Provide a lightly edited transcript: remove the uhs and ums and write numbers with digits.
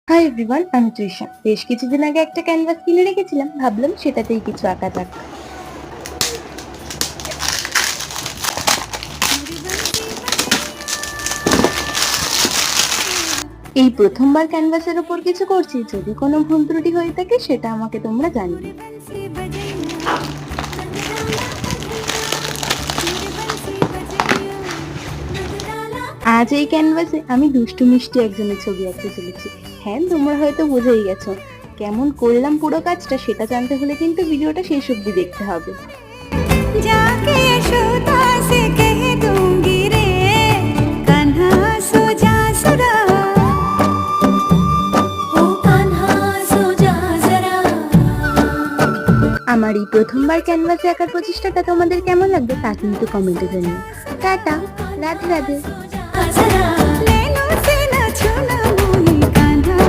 Hi everyone, আমি তৃষা। বেশ কিছুদিন আগে একটা ক্যানভাস কিনে রেখেছিলাম, ভাবলাম সেটাতেই কিছু আঁকা যাক। এই প্রথমবার ক্যানভাসের উপর কিছু করছি, যদি কোনো ভুল ত্রুটি হয়ে থাকে সেটা আমাকে তোমরা জানিও। আজ এই ক্যানভাসে আমি দুষ্টু মিষ্টি একজনের ছবি আঁকতে চলেছি। হ্যাঁ, তোমরা হয়তো বুঝেই গেছো কেমন করলাম পুরো কাজটা। সেটা জানতে হলে কিন্তু ভিডিওটা শেষ অবধি দেখতে হবে। जाके यशोदा से कह दूंगी रे कान्हा सो जा जरा ओ कान्हा सो जा जरा। আমার এই প্রথমবার ক্যানভাসে আঁকার প্রচেষ্টাটা তোমাদের কেমন লাগবে তা কিন্তু কমেন্টে জানিও। টাটা, রাধে রাধে। जरा